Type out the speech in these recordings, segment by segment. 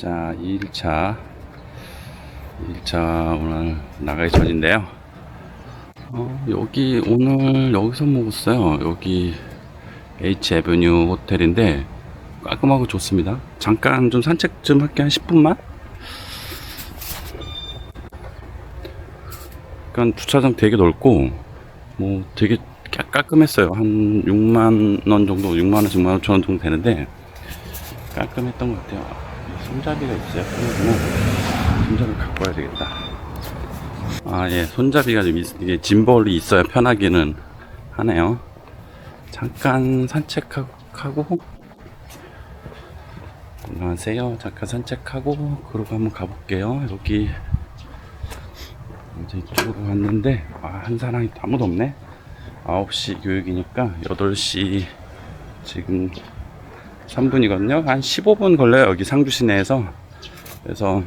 자, 2일차 오늘 나가기 전인데요. 여기 오늘 여기서 묵었어요. 여기 H 에베뉴 호텔인데 깔끔하고 좋습니다. 잠깐 좀 산책 좀 할게, 한 10분만. 그러니까 주차장 되게 넓고 뭐 되게 깔끔했어요. 한 6만원 정도, 6만원, 6만 5천원 정도 되는데 깔끔했던 것 같아요. 손잡이가 있어요. 손잡이 갖고 와야 되겠다. 예, 손잡이가 좀 이게 짐벌이 있어야 편하기는 하네요. 잠깐 산책하고 안녕하세요. 잠깐 산책하고 그러고 한번 가볼게요. 여기 이제 이쪽으로 왔는데 한 사람이 아무도 없네. 9시 교육이니까 8시 지금 3분이거든요. 한 15분 걸려요. 여기 상주 시내에서. 그래서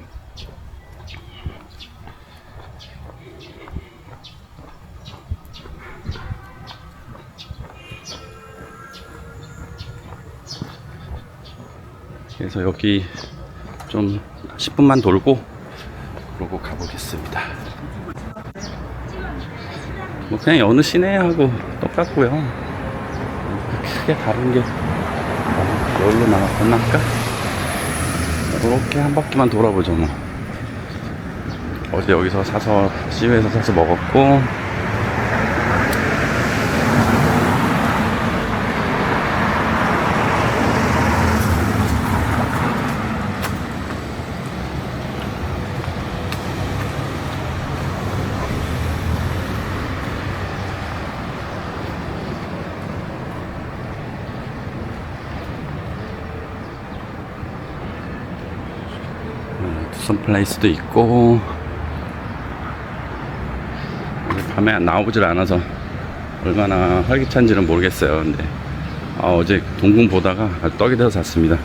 여기 좀 10분만 돌고 그러고 가보겠습니다. 뭐 그냥 어느 시내하고 똑같고요. 크게 다른 게 여기로 건널까? 이렇게 한 바퀴만 돌아보죠 뭐. 어제 여기서 사서 CU에서 사서 먹었고, 투썸 플레이스도 있고. 밤에 나오질 않아서 얼마나 활기찬지는 모르겠어요. 근데 어제 동궁 보다가 떡이 돼서 잤습니다.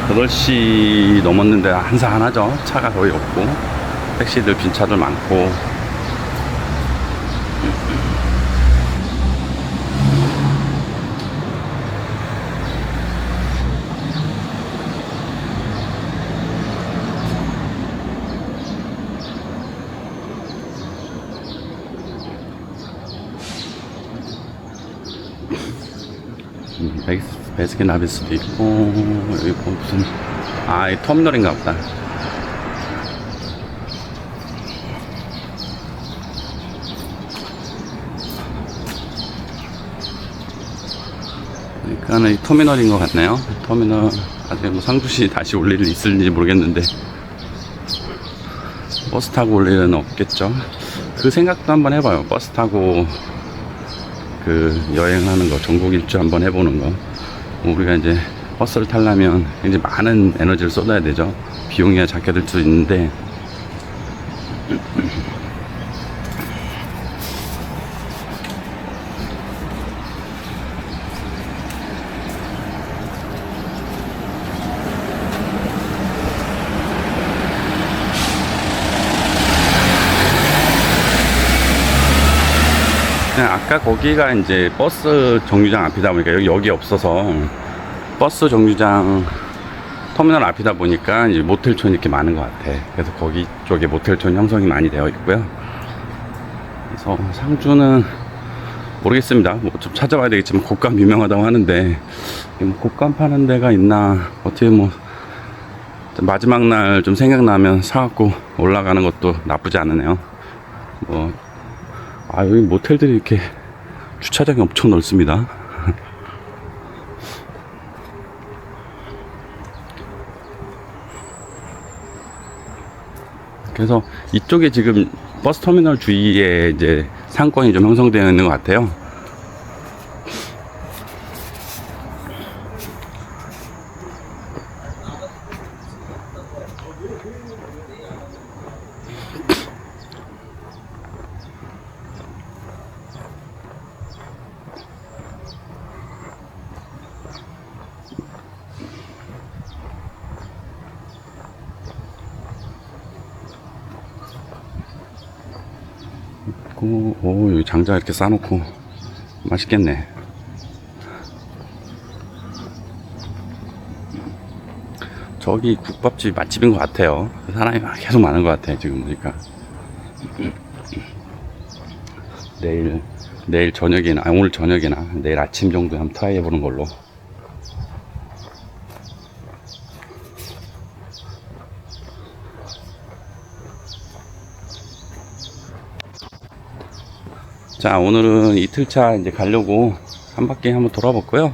여덟 시 넘었는데 한산하죠. 차가 거의 없고 택시들 빈차들 많고. 베스킨라빈스도 있고. 여기 무슨 이 터미널인가 보다. 그러니까는 이 터미널인 것 같네요. 터미널. 아직 뭐 상주시 다시 올 일이 있을지 모르겠는데 버스 타고 올 일은 없겠죠. 그 생각도 한번 해봐요. 버스 타고 그 여행하는 거, 전국 일주 한번 해보는 거. 우리가 이제 버스를 타려면 굉장히 많은 에너지를 쏟아야 되죠. 비용이 작게 들 수 있는데 그냥 아까 거기가 이제 버스 정류장 앞이다 보니까 여기 없어서 버스 정류장 터미널 앞이다 보니까 이제 모텔촌이 이렇게 많은 것 같아. 그래서 거기 쪽에 모텔촌 형성이 많이 되어 있고요. 그래서 상주는 모르겠습니다. 뭐 좀 찾아봐야 되겠지만 곶감 유명하다고 하는데 뭐 곶감 파는 데가 있나. 어떻게 뭐 마지막 날 좀 생각나면 사갖고 올라가는 것도 나쁘지 않으네요. 뭐 여기 모텔들이 이렇게 주차장이 엄청 넓습니다. 그래서 이쪽에 지금 버스 터미널 주위에 이제 상권이 좀 형성되어 있는 것 같아요. 있고, 오, 여기 장자 이렇게 싸놓고 맛있겠네. 저기 국밥집 맛집인 것 같아요. 사람이 계속 많은 것 같아 지금 보니까. 내일 저녁이나, 오늘 저녁이나 내일 아침 정도에 한번 트라이 해보는 걸로. 자, 오늘은 이틀차 이제 가려고 한 바퀴 한번 돌아봤고요.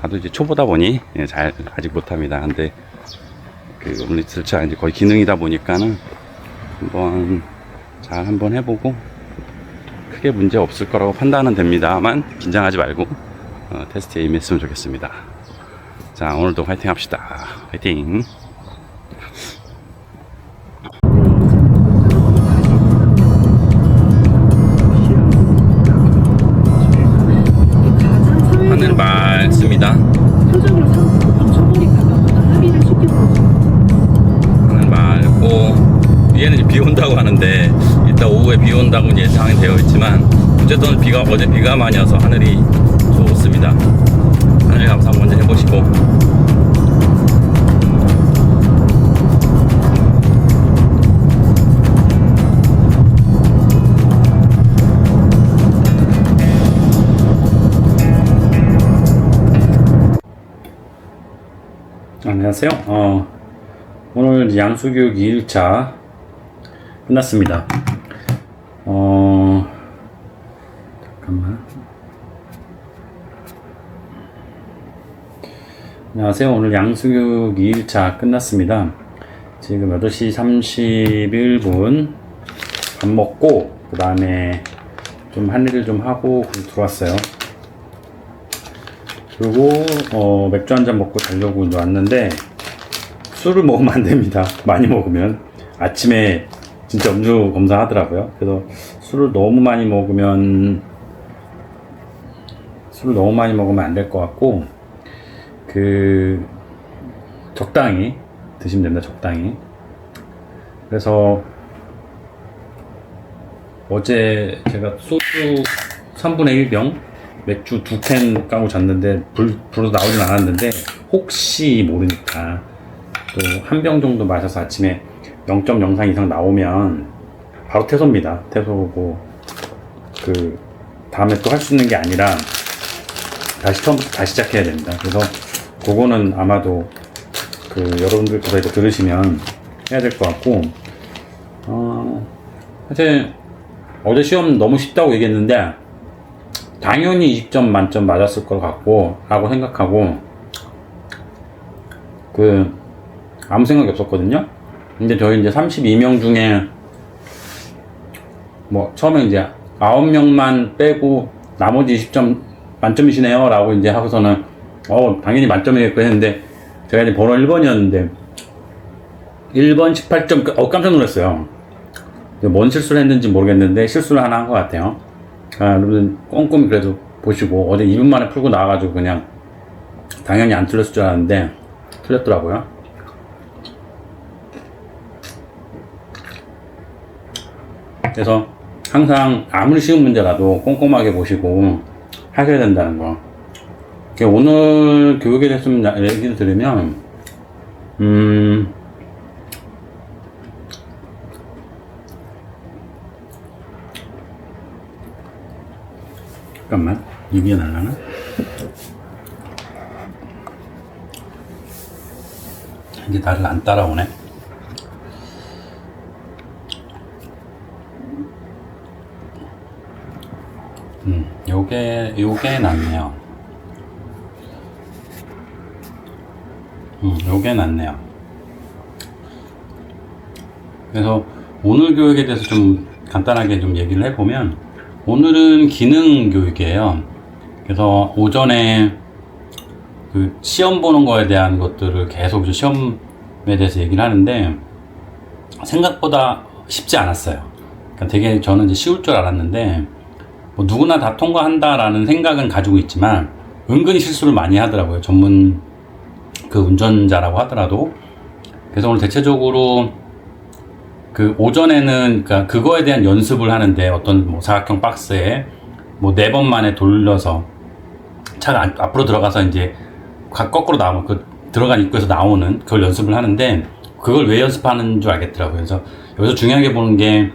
나도 이제 초보다 보니 아직 못합니다. 근데 오늘 이틀차 이제 거의 기능이다 보니까는 한번 해보고 크게 문제 없을 거라고 판단은 됩니다만 긴장하지 말고 테스트에 임했으면 좋겠습니다. 자, 오늘도 화이팅 합시다. 화이팅. 하늘 맑습니다. 하늘 맑고, 위에는 이제 비 온다고 하는데 이따 오후에 비 온다고 예상이 되어 있지만 어쨌든 어제 비가 많이 와서 하늘이 좋습니다. 하늘 감사 먼저 해보시고. 안녕하세요. 오늘 양수교육 2일차 끝났습니다. 잠깐만. 안녕하세요. 오늘 양수교육 2일차 끝났습니다. 지금 8시 31분 밥 먹고 그 다음에 좀 할 일을 좀 하고 들어왔어요. 그리고 맥주 한잔 먹고 자려고 이제 왔는데 술을 먹으면 안 됩니다. 많이 먹으면 아침에 진짜 음주 검사 하더라고요. 그래서 술을 너무 많이 먹으면 안 될 것 같고 적당히 드시면 됩니다. 적당히. 그래서 어제 제가 소주 3분의 1병 맥주 2캔 까고 잤는데 불도 나오진 않았는데 혹시 모르니까 또 한 병 정도 마셔서 아침에 0.03 이상 나오면 바로 퇴소입니다. 퇴소고 다음에 또 할 수 있는 게 아니라 처음부터 다시 시작해야 됩니다. 그래서 그거는 아마도 여러분들께서 이거 들으시면 해야 될 것 같고, 사실 어제 시험 너무 쉽다고 얘기했는데 당연히 20점 만점 맞았을 것 같고 라고 생각하고 아무 생각이 없었거든요. 근데 저희 이제 32명 중에 처음에 이제 9명만 빼고 나머지 20점 만점이시네요 라고 이제 하고서는 당연히 만점이겠고 했는데 제가 이제 번호 1번이었는데 1번 18점 깜짝 놀랐어요. 뭔 실수를 했는지 모르겠는데 실수를 하나 한 것 같아요. 여러분 꼼꼼히 그래도 보시고, 어제 2분 만에 풀고 나와가지고 그냥 당연히 안 틀렸을 줄 알았는데 틀렸더라고요. 그래서 항상 아무리 쉬운 문제라도 꼼꼼하게 보시고 하셔야 된다는 거. 오늘 교육에 대해서 얘기를 들으면 잠깐만, 이게 날라나? 이게 나를 안 따라오네. 요게 낫네요. 요게 낫네요. 그래서 오늘 교육에 대해서 좀 간단하게 좀 얘기를 해보면, 오늘은 기능 교육이에요. 그래서 오전에 시험 보는 거에 대한 것들을 계속 시험에 대해서 얘기를 하는데 생각보다 쉽지 않았어요. 그러니까 되게 저는 이제 쉬울 줄 알았는데 누구나 다 통과한다라는 생각은 가지고 있지만 은근히 실수를 많이 하더라고요. 전문 운전자라고 하더라도. 그래서 오늘 대체적으로 그 오전에는 그러니까 그거에 대한 연습을 하는데 어떤 뭐 사각형 박스에 뭐 4번 만에 돌려서 차가 앞으로 들어가서 이제 거꾸로 나오면 그 들어간 입구에서 나오는 그걸 연습을 하는데 그걸 왜 연습하는 줄 알겠더라고요. 그래서 여기서 중요하게 보는 게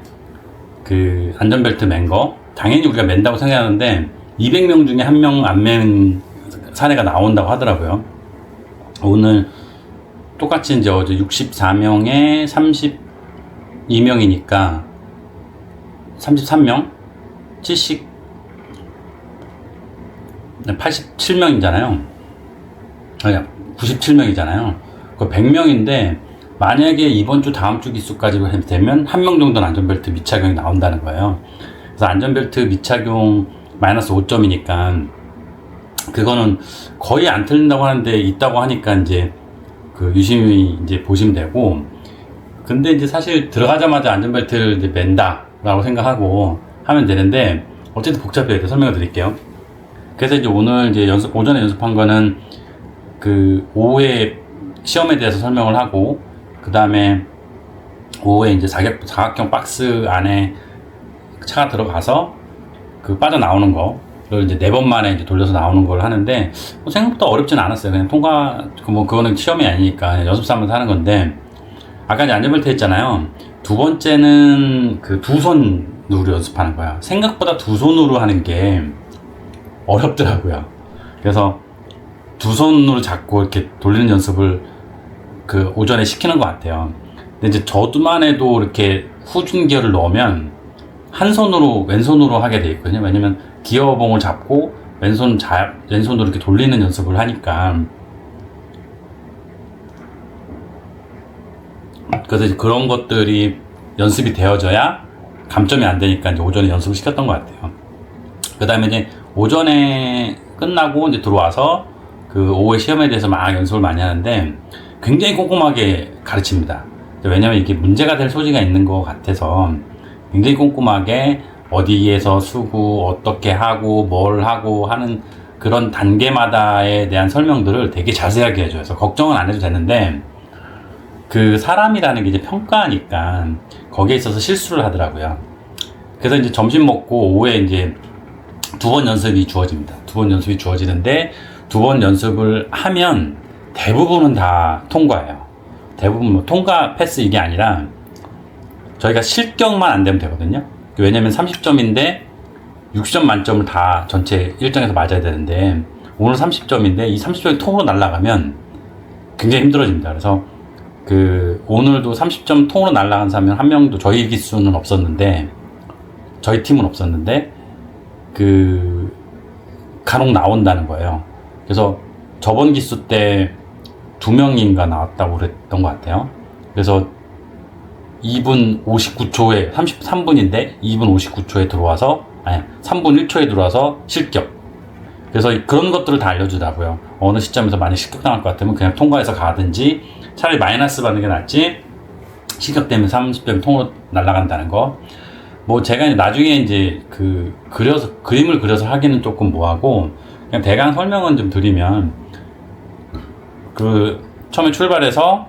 그 안전벨트 맨 거 당연히 우리가 맨다고 생각하는데 200명 중에 1명 안 맨 사례가 나온다고 하더라고요. 오늘 똑같이 이제 어제 64명에 32명이니까 33명 87명이잖아요. 아니 97명이잖아요. 그 100명인데 만약에 이번 주 다음 주 기수까지 되면 1명 정도는 안전벨트 미착용이 나온다는 거예요. 그래서 안전벨트 미착용 마이너스 5점이니까 그거는 거의 안 틀린다고 하는데 있다고 하니까 이제 그 유심히 이제 보시면 되고, 근데 이제 사실 들어가자마자 안전벨트를 이제 맨다라고 생각하고 하면 되는데 어쨌든 복잡해요. 설명을 드릴게요. 그래서 이제 오늘 이제 오전에 연습한 거는 그 오후에 시험에 대해서 설명을 하고, 그 다음에 오후에 이제 사각형 박스 안에 차가 들어가서 그 빠져나오는 거를 이제 4번 만에 이제 돌려서 나오는 걸 하는데 뭐 생각보다 어렵진 않았어요. 그냥 그거는 시험이 아니니까 연습 삼아서 하는 건데, 아까 이제 안전벨트 했잖아요. 두 번째는 그 두 손으로 연습하는 거야. 생각보다 두 손으로 하는 게 어렵더라고요. 그래서 두 손으로 잡고 이렇게 돌리는 연습을 그 오전에 시키는 것 같아요. 근데 이제 저만 해도 이렇게 후진 기어를 넣으면 왼손으로 하게 돼 있거든요. 왜냐면 기어봉을 잡고 왼손으로 이렇게 돌리는 연습을 하니까. 그래서 이제 그런 것들이 연습이 되어져야 감점이 안 되니까 이제 오전에 연습을 시켰던 것 같아요. 그 다음에 이제 오전에 끝나고 이제 들어와서 그 오후에 시험에 대해서 막 연습을 많이 하는데 굉장히 꼼꼼하게 가르칩니다. 왜냐면 이게 문제가 될 소지가 있는 것 같아서 굉장히 꼼꼼하게 어디에서 수구 어떻게 하고 뭘 하고 하는 그런 단계마다에 대한 설명들을 되게 자세하게 해줘요. 그래서 걱정은 안 해도 되는데 그 사람이라는 게 이제 평가하니까 거기에 있어서 실수를 하더라고요. 그래서 이제 점심 먹고 오후에 이제 2번 연습이 주어집니다. 2번 연습이 주어지는데 2번 연습을 하면 대부분은 다 통과예요. 대부분 뭐 통과 패스 이게 아니라 저희가 실격만 안 되면 되거든요. 왜냐면 30점인데 60점 만점을 다 전체 일정에서 맞아야 되는데 오늘 30점인데 이 30점이 통으로 날아가면 굉장히 힘들어집니다. 그래서 그 오늘도 30점 통으로 날아간 사람 한 명도 저희 기수는 없었는데, 저희 팀은 없었는데 그 간혹 나온다는 거예요. 그래서 저번 기수 때 2명인가 나왔다고 그랬던 것 같아요. 그래서 2분 59초에 33분인데 2분 59초에 들어와서 3분 1초에 들어와서 실격. 그래서 그런 것들을 다 알려주더라고요. 어느 시점에서 많이 실격당할 것 같으면 그냥 통과해서 가든지 차라리 마이너스 받는 게 낫지 실격되면 30점 통으로 날아간다는 거. 뭐 제가 이제 나중에 이제 그림을 그려서 하기는 조금 뭐하고 그냥 대강 설명은 좀 드리면, 그 처음에 출발해서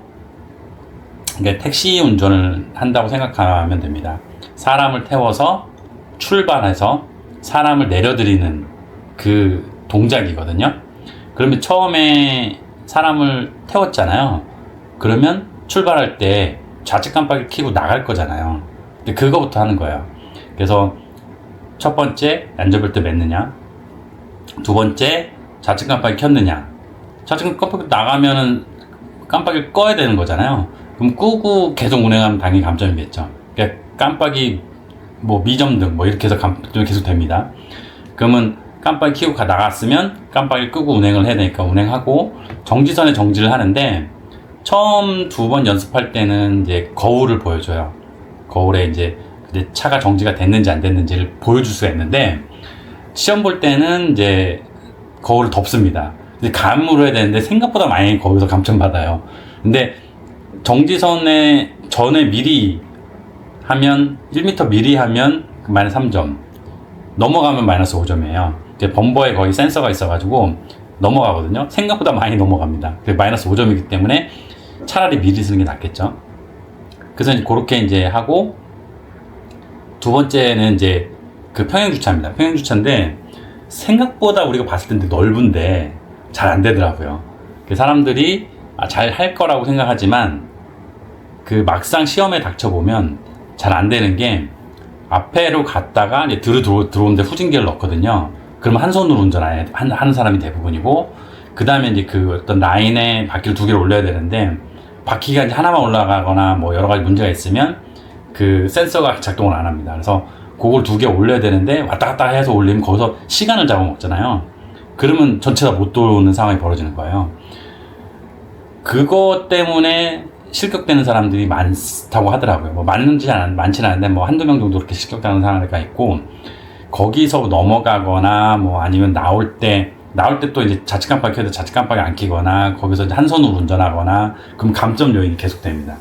택시 운전을 한다고 생각하면 됩니다. 사람을 태워서 출발해서 사람을 내려드리는 그 동작이거든요. 그러면 처음에 사람을 태웠잖아요. 그러면 출발할 때 좌측 깜빡이 켜고 나갈 거잖아요. 근데 그거부터 하는 거예요. 그래서 첫 번째 안전벨트 맸느냐, 두 번째 좌측 깜빡이 켰느냐. 좌측 깜빡이 나가면은 깜빡이를 꺼야 되는 거잖아요. 그럼 끄고 계속 운행하면 당연히 감점이겠죠. 그러니까 깜빡이 뭐 미점등 뭐 이렇게 해서 감점이 계속 됩니다. 그러면 깜빡이 켜고 나갔으면 깜빡이 끄고 운행을 해야 되니까 운행하고 정지선에 정지를 하는데, 처음 2번 연습할 때는 이제 거울을 보여줘요. 거울에 이제 차가 정지가 됐는지 안 됐는지를 보여줄 수가 있는데, 시험 볼 때는 이제 거울을 덮습니다. 근데 감으로 해야 되는데 생각보다 많이 거기서 감점 받아요. 근데 정지선에 전에 미리 하면 1m 미리 하면 마이너스 3점, 넘어가면 마이너스 5점이에요. 범버에 거의 센서가 있어가지고 넘어가거든요. 생각보다 많이 넘어갑니다. 마이너스 5점이기 때문에 차라리 미리 쓰는 게 낫겠죠. 그래서 이제 그렇게 이제 하고, 두 번째는 이제 그 평행주차입니다. 평행주차인데 생각보다 우리가 봤을 때 넓은데 잘 안 되더라고요. 사람들이 잘 할 거라고 생각하지만 그 막상 시험에 닥쳐보면 잘 안 되는 게, 앞에로 갔다가 이제 들어오는데 후진기를 넣거든요. 그러면 한 손으로 하는 사람이 대부분이고, 그 다음에 이제 그 어떤 라인에 바퀴를 두 개를 올려야 되는데, 바퀴가 이제 하나만 올라가거나 뭐 여러 가지 문제가 있으면 그 센서가 작동을 안 합니다. 그래서 그걸 두 개 올려야 되는데 왔다 갔다 해서 올리면 거기서 시간을 잡아먹잖아요. 그러면 전체가 못 도는 상황이 벌어지는 거예요. 그것 때문에 실격되는 사람들이 많다고 하더라고요. 뭐 많지는 않은데 뭐 한두 명 정도 그렇게 실격되는 사람이 있고, 거기서 넘어가거나 뭐 아니면 나올 때 또 이제 좌측 깜빡이 켜도 좌측 깜빡이 안 켜거나, 거기서 이제 한 손으로 운전하거나, 그럼 감점 요인이 계속됩니다.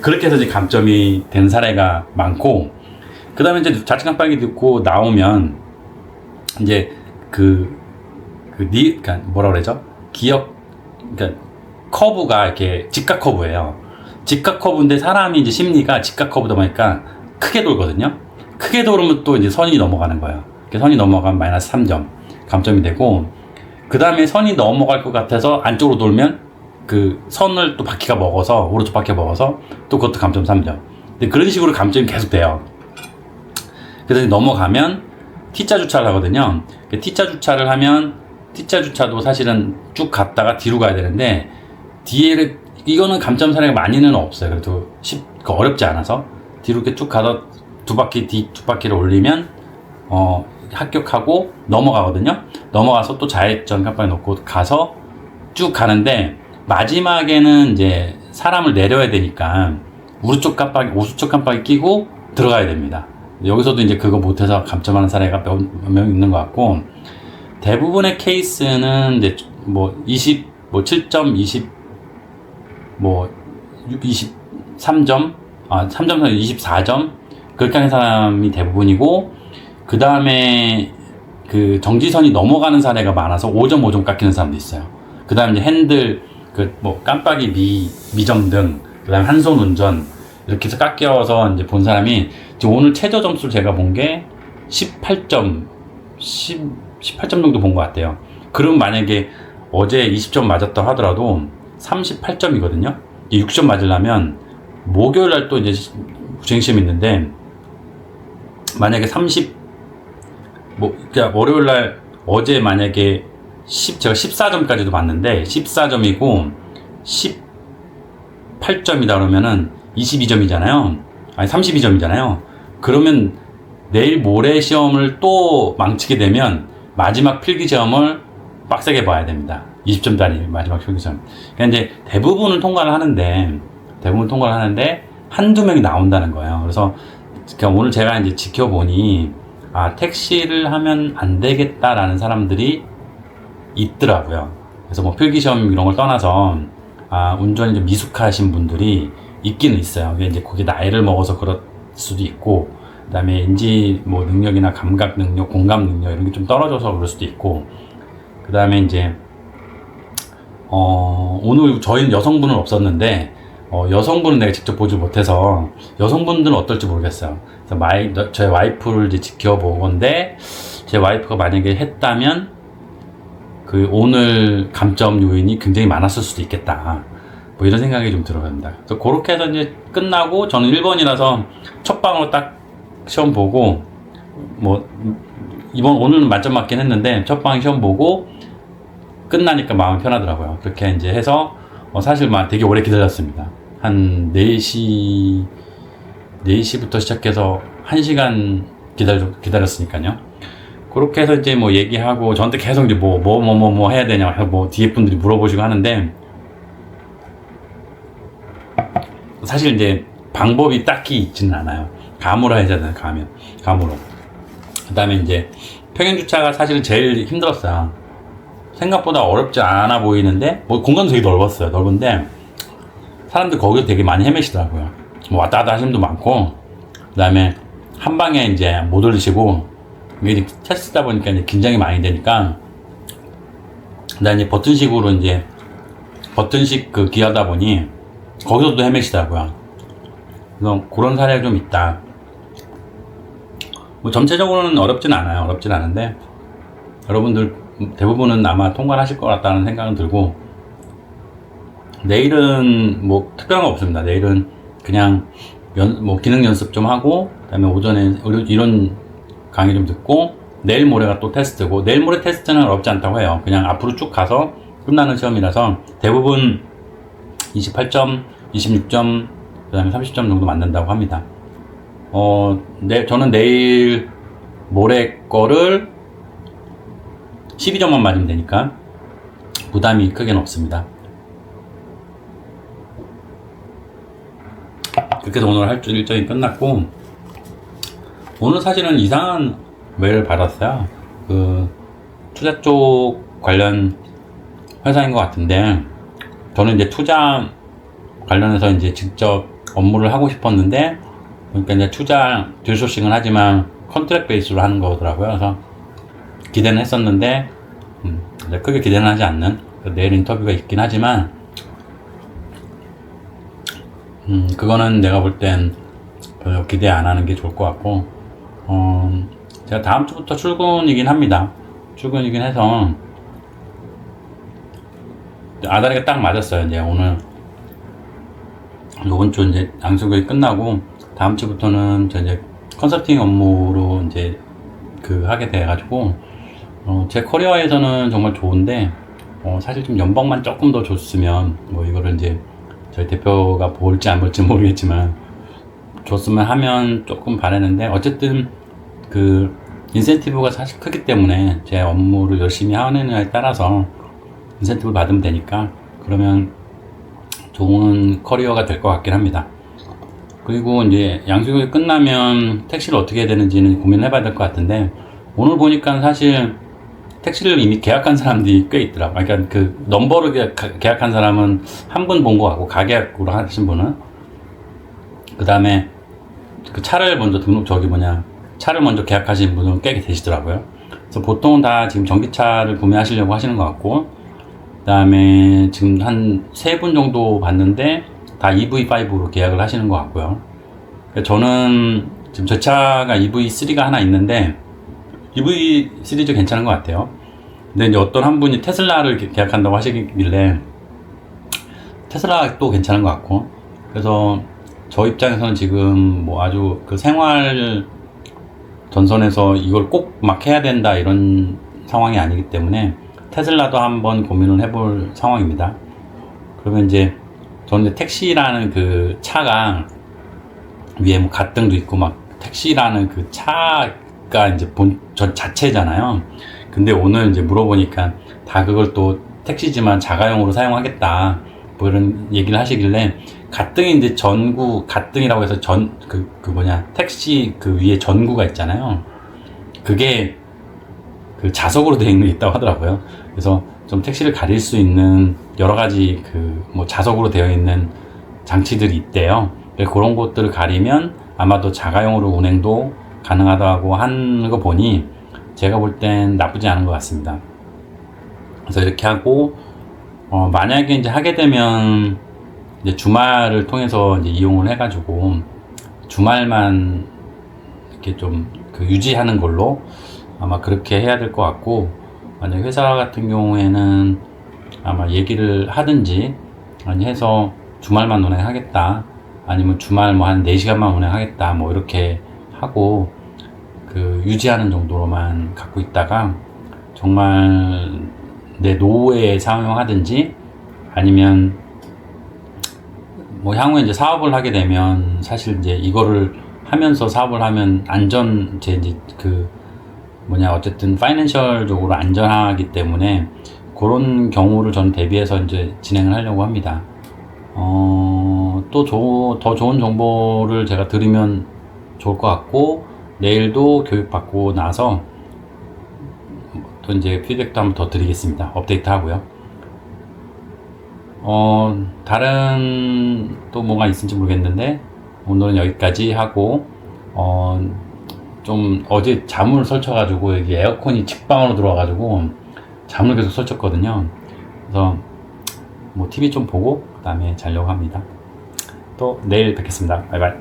그렇게 해서 이제 감점이 된 사례가 많고, 그 다음에 이제 좌측 깜빡이 듣고 나오면 이제 그러니까 뭐라 그러죠? 그러니까 커브가 이렇게 직각 커브예요. 직각 커브인데 사람이 이제 심리가 직각 커브다 보니까 크게 돌거든요. 크게 돌으면 또 이제 선이 넘어가는 거예요. 선이 넘어가면 마이너스 3점 감점이 되고, 그 다음에 선이 넘어갈 것 같아서 안쪽으로 돌면 그 선을 또 바퀴가 먹어서, 오른쪽 바퀴가 먹어서 또 그것도 감점 3점. 근데 그런 식으로 감점이 계속 돼요. 그래서 넘어가면 T자 주차를 하거든요. T자 주차를 하면, T자 주차도 사실은 쭉 갔다가 뒤로 가야 되는데, 이거는 감점 사례가 많이는 없어요. 그래도 어렵지 않아서 뒤로 이렇게 쭉 가서 두 바퀴를 올리면 합격하고 넘어가거든요. 넘어가서 또 좌회전 깜빡이 놓고 가서 쭉 가는데, 마지막에는 이제 사람을 내려야 되니까 우측 깜빡이 끼고 들어가야 됩니다. 여기서도 이제 그거 못해서 감점하는 사례가 몇 명 있는 것 같고, 대부분의 케이스는 이제 뭐 7점, 23점, 3점, 24점, 그렇게 하는 사람이 대부분이고, 그 다음에 그 정지선이 넘어가는 사례가 많아서 5점, 5점 깎이는 사람도 있어요. 그 다음에 이제 핸들, 깜빡이 미정등, 그 다음에 한손 운전, 이렇게 해서 깎여서 이제 본 사람이, 지금 오늘 최저 점수를 제가 본 게 18점 정도 본 것 같아요. 그럼 만약에 어제 20점 맞았다 하더라도 38점이거든요. 6점 맞으려면 목요일 날 또 이제 주행시험이 있는데, 만약에 그러니까 월요일 날 어제 만약에 제가 14점까지도 봤는데 14점이고 18점이다 그러면은 22점이잖아요. 아니 32점이잖아요. 그러면 내일 모레 시험을 또 망치게 되면 마지막 필기 시험을 빡세게 봐야 됩니다. 20점짜리 마지막 필기 시험. 그러니까 이제 대부분을 통과를 하는데 한두 명이 나온다는 거예요. 그래서 그러니까 오늘 제가 이제 지켜보니, 택시를 하면 안 되겠다라는 사람들이 있더라고요. 그래서 뭐 필기시험 이런 걸 떠나서, 운전이 좀 미숙하신 분들이 있기는 있어요. 이제 거기 나이를 먹어서 그럴 수도 있고, 그 다음에 인지 뭐 능력이나 감각 능력, 공감 능력 이런 게 좀 떨어져서 그럴 수도 있고, 그 다음에 이제, 오늘 저희는 여성분은 없었는데, 여성분은 내가 직접 보지 못해서 여성분들은 어떨지 모르겠어요. 그래서 저희 와이프를 이제 지켜보건데, 제 와이프가 만약에 했다면 그 오늘 감점 요인이 굉장히 많았을 수도 있겠다, 뭐 이런 생각이 좀 들어갑니다. 그래서 그렇게 해서 이제 끝나고, 저는 1번이라서 첫 방으로 딱 시험 보고, 뭐 오늘은 만점 맞긴 했는데 첫 방 시험 보고 끝나니까 마음이 편하더라고요. 그렇게 이제 해서 사실 되게 오래 기다렸습니다. 한 4시부터 시작해서 1시간 기다렸으니까요. 그렇게 해서 이제 뭐 얘기하고, 저한테 계속 이제 뭐 해야 되냐, 뭐 뒤에 분들이 물어보시고 하는데, 사실 이제 방법이 딱히 있지는 않아요. 감으로 해야 되잖아요. 감으로. 그 다음에 이제 평행주차가 사실은 제일 힘들었어요. 생각보다 어렵지 않아 보이는데, 뭐 공간도 되게 넓은데 사람들 거기서 되게 많이 헤매시더라고요. 뭐 왔다 갔다 하시는 분도 많고, 그 다음에 한 방에 이제 못 올리시고, 이게 이제 테스트다 보니까 이제 긴장이 많이 되니까, 그 다음에 버튼식 그 기어다 보니 거기서도 헤매시더라고요. 그래서 그런 사례가 좀 있다. 뭐 전체적으로는 어렵진 않아요. 어렵진 않은데 여러분들 대부분은 아마 통과를 하실 것 같다는 생각은 들고, 내일은 뭐 특별한 거 없습니다. 내일은 그냥 뭐 기능 연습 좀 하고, 그다음에 오전에 이론 강의 좀 듣고, 내일 모레가 또 테스트고, 내일 모레 테스트는 어렵지 않다고 해요. 그냥 앞으로 쭉 가서 끝나는 시험이라서 대부분 28점, 26점, 그다음에 30점 정도 맞는다고 합니다. 저는 내일 모레 거를 12점만 맞으면 되니까 부담이 크게는 없습니다. 그렇게 해서 오늘 할 주 일정이 끝났고, 오늘 사실은 이상한 메일을 받았어요. 그 투자 쪽 관련 회사인 것 같은데, 저는 이제 투자 관련해서 이제 직접 업무를 하고 싶었는데, 그러니까 이제 투자 딜소싱을 하지만 컨트랙 베이스로 하는 거더라고요. 그래서 기대는 했었는데 크게 기대는 하지 않는, 내일 인터뷰가 있긴 하지만 그거는 내가 볼 땐 별로 기대 안 하는 게 좋을 것 같고, 제가 다음 주부터 출근이긴 합니다. 출근이긴 해서 아다리가 딱 맞았어요. 이제 오늘 이번 주 이제 양수교육 끝나고 다음 주부터는 저 이제 컨설팅 업무로 이제 하게 돼가지고, 제 커리어에서는 정말 좋은데, 사실 좀 연봉만 조금 더 줬으면, 뭐 이거를 이제 저희 대표가 볼지 안 볼지 모르겠지만 줬으면 하면 조금 바라는데, 어쨌든 그 인센티브가 사실 크기 때문에 제 업무를 열심히 하느냐에 따라서 인센티브를 받으면 되니까, 그러면 좋은 커리어가 될 것 같긴 합니다. 그리고 이제 양수교육이 끝나면 택시를 어떻게 해야 되는지는 고민을 해봐야 될 것 같은데, 오늘 보니까 사실 택시를 이미 계약한 사람들이 꽤 있더라고요. 그러니까 그 넘버를 계약한 사람은 한 분 본 것 같고, 가계약으로 하신 분은, 그 다음에 그 차를 먼저 차를 먼저 계약하신 분은 꽤 계시더라고요. 그래서 보통은 다 지금 전기차를 구매하시려고 하시는 것 같고, 그 다음에 지금 한 3분 정도 봤는데 다 EV5로 계약을 하시는 것 같고요. 그러니까 저는 지금 제 차가 EV3가 하나 있는데, EV 시리즈 괜찮은 것 같아요. 근데 이제 어떤 한 분이 테슬라를 계약한다고 하시길래 테슬라 또 괜찮은 것 같고, 그래서 저 입장에서는 지금 뭐 아주 그 생활 전선에서 이걸 꼭 막 해야 된다 이런 상황이 아니기 때문에 테슬라도 한번 고민을 해볼 상황입니다. 그러면 이제 저는 이제 택시라는 그 차가 위에 뭐 가등도 있고 막 택시라는 그 차가 이제 저 자체잖아요. 근데 오늘 이제 물어보니까 다 그걸 또 택시지만 자가용으로 사용하겠다 뭐 이런 얘기를 하시길래, 가등이 이제 가등이라고 해서 택시 그 위에 전구가 있잖아요. 그게 그 자석으로 되어 있는 게 있다고 하더라고요. 그래서 좀 택시를 가릴 수 있는 여러 가지 뭐 자석으로 되어 있는 장치들이 있대요. 그런 것들을 가리면 아마도 자가용으로 운행도 가능하다고 하는 거 보니 제가 볼 땐 나쁘지 않은 것 같습니다. 그래서 이렇게 하고, 만약에 이제 하게 되면 이제 주말을 통해서 이제 이용을 해가지고 주말만 이렇게 좀 유지하는 걸로 아마 그렇게 해야 될 것 같고, 만약 회사 같은 경우에는 아마 얘기를 하든지 아니 해서 주말만 운행하겠다, 아니면 주말 뭐 한 4시간만 운행하겠다 뭐 이렇게 하고 유지하는 정도로만 갖고 있다가 정말 내 노후에 사용하든지, 아니면 뭐 향후에 이제 사업을 하게 되면 사실 이제 이거를 하면서 사업을 하면 어쨌든 파이낸셜적으로 안전하기 때문에 그런 경우를 저는 대비해서 이제 진행을 하려고 합니다. 또 더 좋은 정보를 제가 드리면 좋을 것 같고, 내일도 교육받고 나서 또 이제 피드백도 한번 더 드리겠습니다. 업데이트 하고요. 다른 또 뭐가 있을지 모르겠는데 오늘은 여기까지 하고, 좀 어제 잠을 설쳐가지고 여기 에어컨이 직방으로 들어와가지고 잠을 계속 설쳤거든요. 그래서 뭐 TV 좀 보고 그 다음에 자려고 합니다. 또 내일 뵙겠습니다. 바이바이.